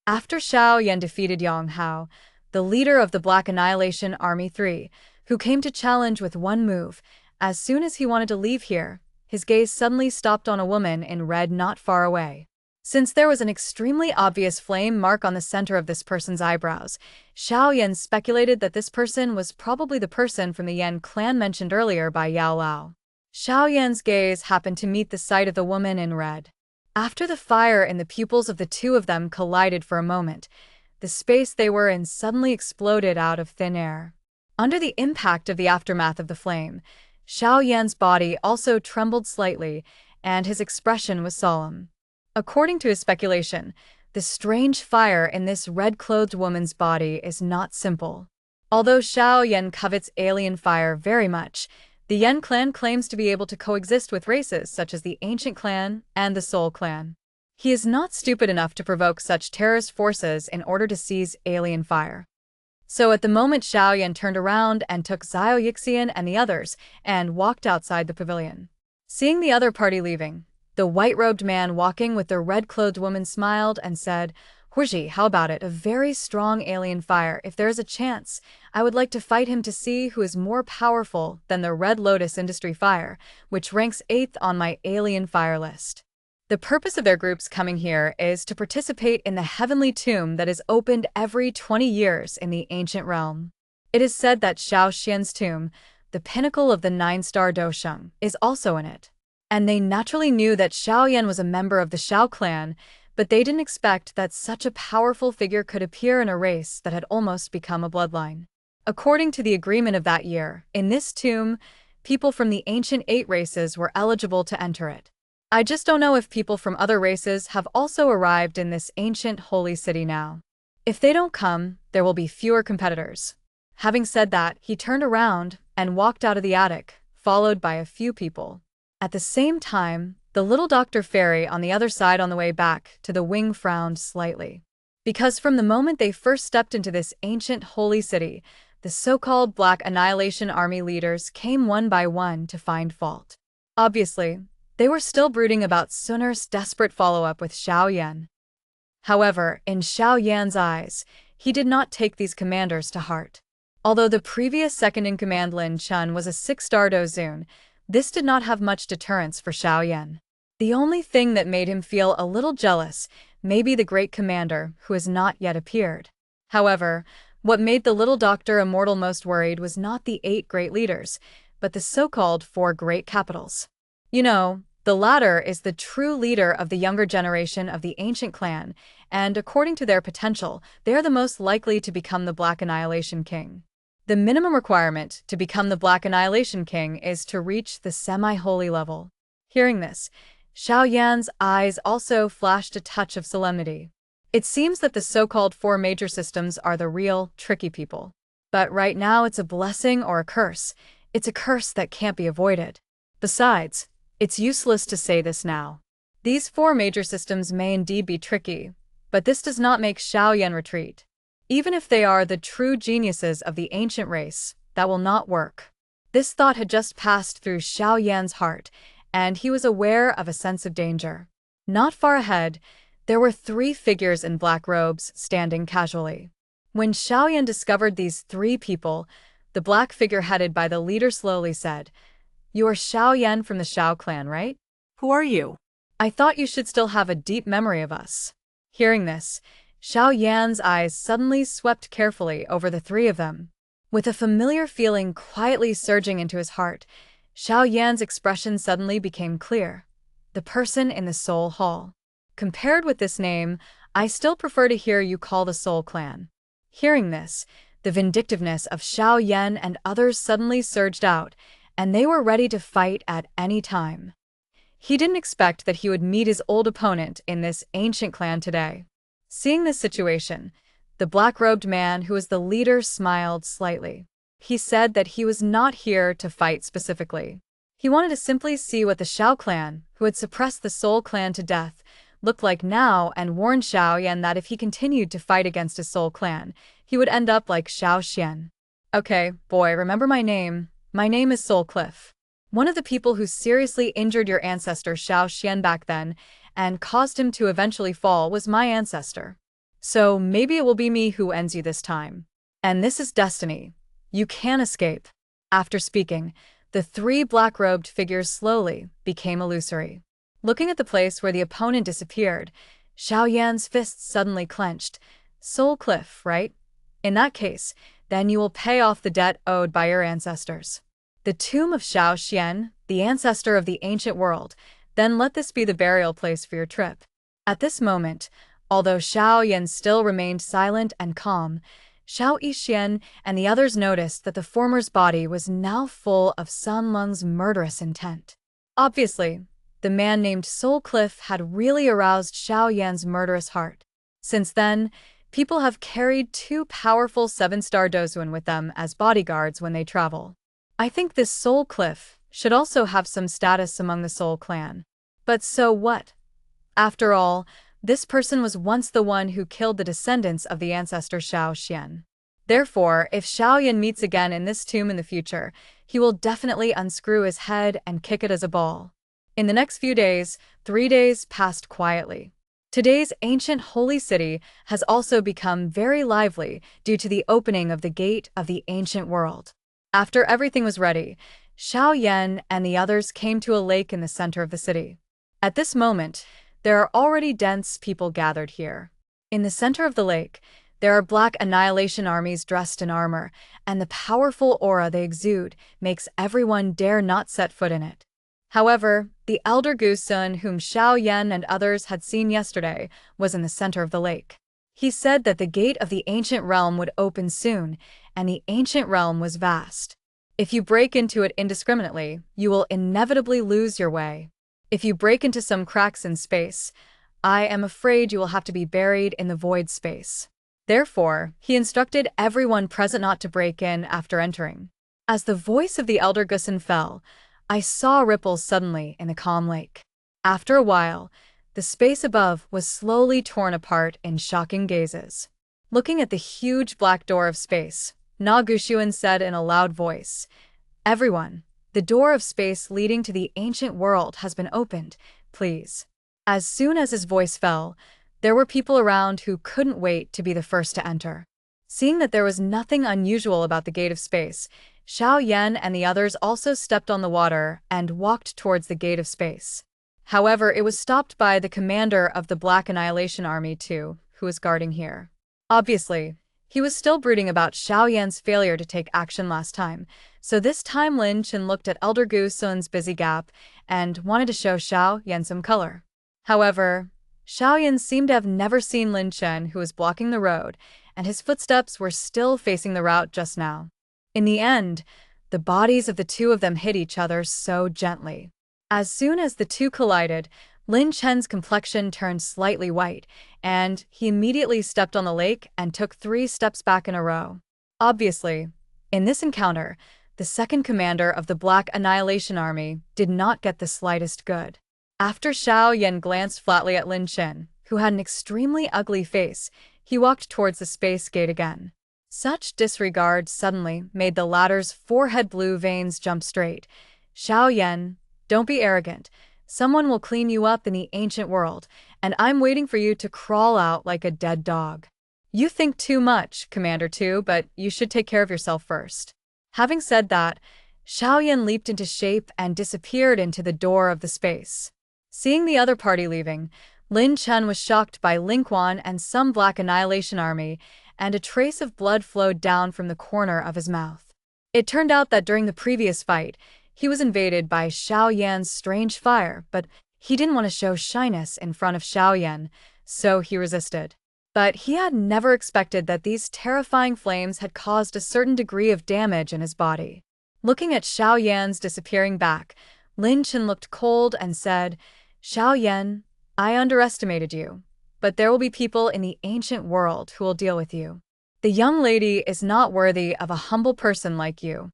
After Xiao Yan defeated Yang Hao, the leader of the Black Annihilation Army 3, who came to challenge with one move, as soon as he wanted to leave here, his gaze suddenly stopped on a woman in red not far away. Since there was an extremely obvious flame mark on the center of this person's eyebrows, Xiao Yan speculated that this person was probably the person from the Yan clan mentioned earlier by Yao Lao. Xiao Yan's gaze happened to meet the sight of the woman in red. After the fire in the pupils of the two of them collided for a moment, the space they were in suddenly exploded out of thin air. Under the impact of the aftermath of the flame, Xiao Yan's body also trembled slightly, and his expression was solemn. According to his speculation, the strange fire in this red-clothed woman's body is not simple. Although Xiao Yan covets alien fire very much, the Yan clan claims to be able to coexist with races such as the Ancient Clan and the Soul Clan. He is not stupid enough to provoke such terrorist forces in order to seize alien fire. So at the moment Xiao Yan turned around and took Xiao Yixian and the others and walked outside the pavilion. Seeing the other party leaving, the white-robed man walking with the red-clothed woman smiled and said, "Huizhi, how about it? A very strong alien fire. If there is a chance, I would like to fight him to see who is more powerful than the Red Lotus Industry Fire, which ranks 8th on my alien fire list." The purpose of their groups coming here is to participate in the heavenly tomb that is opened every 20 years in the ancient realm. It is said that Xiao Xian's tomb, the pinnacle of the 9-star Dosheng, is also in it. And they naturally knew that Xiao Yan was a member of the Xiao clan, but they didn't expect that such a powerful figure could appear in a race that had almost become a bloodline. According to the agreement of that year, in this tomb, people from the ancient 8 races were eligible to enter it. I just don't know if people from other races have also arrived in this ancient holy city now. If they don't come, there will be fewer competitors. Having said that, he turned around and walked out of the attic, followed by a few people. At the same time, the little Dr. Fairy on the other side on the way back to the wing frowned slightly. Because from the moment they first stepped into this ancient holy city, the so-called Black Annihilation Army leaders came one by one to find fault. Obviously, they were still brooding about Sun'er's desperate follow-up with Xiao Yan. However, in Xiao Yan's eyes, he did not take these commanders to heart. Although the previous second-in-command Lin Chun was a 6-star Dozun, this did not have much deterrence for Xiao Yan. The only thing that made him feel a little jealous may be the great commander, who has not yet appeared. However, what made the little doctor immortal most worried was not the 8 great leaders, but the so-called 4 great capitals. You know, the latter is the true leader of the younger generation of the ancient clan, and according to their potential, they are the most likely to become the Black Annihilation King. The minimum requirement to become the Black Annihilation King is to reach the semi-holy level. Hearing this, Xiao Yan's eyes also flashed a touch of solemnity. It seems that the so-called 4 major systems are the real, tricky people. But right now it's a blessing or a curse. It's a curse that can't be avoided. Besides, it's useless to say this now. These 4 major systems may indeed be tricky, but this does not make Xiao Yan retreat. Even if they are the true geniuses of the ancient race, that will not work. This thought had just passed through Xiao Yan's heart, and he was aware of a sense of danger. Not far ahead, there were 3 figures in black robes standing casually. When Xiao Yan discovered these 3 people, the black figure headed by the leader slowly said, "You are Xiao Yan from the Xiao clan, right? Who are you?" "I thought you should still have a deep memory of us." Hearing this, Xiao Yan's eyes suddenly swept carefully over the 3 of them. With a familiar feeling quietly surging into his heart, Xiao Yan's expression suddenly became clear. The person in the Soul Hall. Compared with this name, I still prefer to hear you call the Soul Clan. Hearing this, the vindictiveness of Xiao Yan and others suddenly surged out, and they were ready to fight at any time. He didn't expect that he would meet his old opponent in this ancient clan today. Seeing this situation, the black-robed man who was the leader smiled slightly. He said that he was not here to fight specifically. He wanted to simply see what the Xiao clan, who had suppressed the Soul clan to death, looked like now and warned Xiao Yan that if he continued to fight against his Soul clan, he would end up like Xiao Xian. "Okay, boy, remember my name. My name is Soul Cliff. One of the people who seriously injured your ancestor Xiao Xian back then and caused him to eventually fall was my ancestor. So maybe it will be me who ends you this time. And this is destiny. You can't escape. After speaking, the three black-robed figures slowly became illusory. Looking at the place where the opponent disappeared, Xiao Yan's fists suddenly clenched. Soul Cliff, right? In that case, then you will pay off the debt owed by your ancestors. The tomb of Xiao Xian, the ancestor of the ancient world, then let this be the burial place for your trip. At this moment, although Xiao Yan still remained silent and calm, Xiao Yixian and the others noticed that the former's body was now full of Sun Lung's murderous intent. Obviously, the man named Soul Cliff had really aroused Xiao Yan's murderous heart. Since then, people have carried two powerful 7-star Dozuan with them as bodyguards when they travel. I think this Soul Cliff should also have some status among the Soul Clan. But so what? After all, this person was once the one who killed the descendants of the ancestor Xiao Xian. Therefore, if Xiao Yan meets again in this tomb in the future, he will definitely unscrew his head and kick it as a ball. In the next few days, 3 days passed quietly. Today's ancient holy city has also become very lively due to the opening of the gate of the ancient world. After everything was ready, Xiao Yan and the others came to a lake in the center of the city. At this moment, there are already dense people gathered here. In the center of the lake, there are black annihilation armies dressed in armor, and the powerful aura they exude makes everyone dare not set foot in it. However, the elder Gusun whom Xiao Yan and others had seen yesterday was in the center of the lake. He said that the gate of the ancient realm would open soon, and the ancient realm was vast. If you break into it indiscriminately, you will inevitably lose your way. If you break into some cracks in space, I am afraid you will have to be buried in the void space. Therefore, he instructed everyone present not to break in after entering. As the voice of the elder Gusun fell, I saw ripples suddenly in the calm lake. After a while, the space above was slowly torn apart in shocking gazes. Looking at the huge black door of space, Na Gushuan said in a loud voice, "Everyone, the door of space leading to the ancient world has been opened, please." As soon as his voice fell, there were people around who couldn't wait to be the first to enter. Seeing that there was nothing unusual about the gate of space, Xiao Yan and the others also stepped on the water and walked towards the gate of space. However, it was stopped by the commander of the Black Annihilation Army too, who was guarding here. Obviously, he was still brooding about Xiao Yan's failure to take action last time, so this time Lin Chen looked at Elder Gu Sun's busy gap and wanted to show Xiao Yan some color. However, Xiao Yan seemed to have never seen Lin Chen, who was blocking the road, and his footsteps were still facing the route just now. In the end, the bodies of the two of them hit each other so gently. As soon as the two collided, Lin Chen's complexion turned slightly white, and he immediately stepped on the lake and took 3 steps back in a row. Obviously, in this encounter, the second commander of the Black Annihilation Army did not get the slightest good. After Xiao Yan glanced flatly at Lin Chen, who had an extremely ugly face, he walked towards the space gate again. Such disregard suddenly made the latter's forehead blue veins jump straight. "Xiao Yan, don't be arrogant. Someone will clean you up in the ancient world, and I'm waiting for you to crawl out like a dead dog." "You think too much, Commander 2, but you should take care of yourself first." Having said that, Xiao Yan leaped into shape and disappeared into the door of the space. Seeing the other party leaving, Lin Chen was shocked by Ling Quan and some Black Annihilation Army, and a trace of blood flowed down from the corner of his mouth. It turned out that during the previous fight, he was invaded by Xiao Yan's strange fire, but he didn't want to show shyness in front of Xiao Yan, so he resisted. But he had never expected that these terrifying flames had caused a certain degree of damage in his body. Looking at Xiao Yan's disappearing back, Lin Chen looked cold and said, "Xiao Yan, I underestimated you, but there will be people in the ancient world who will deal with you. The young lady is not worthy of a humble person like you."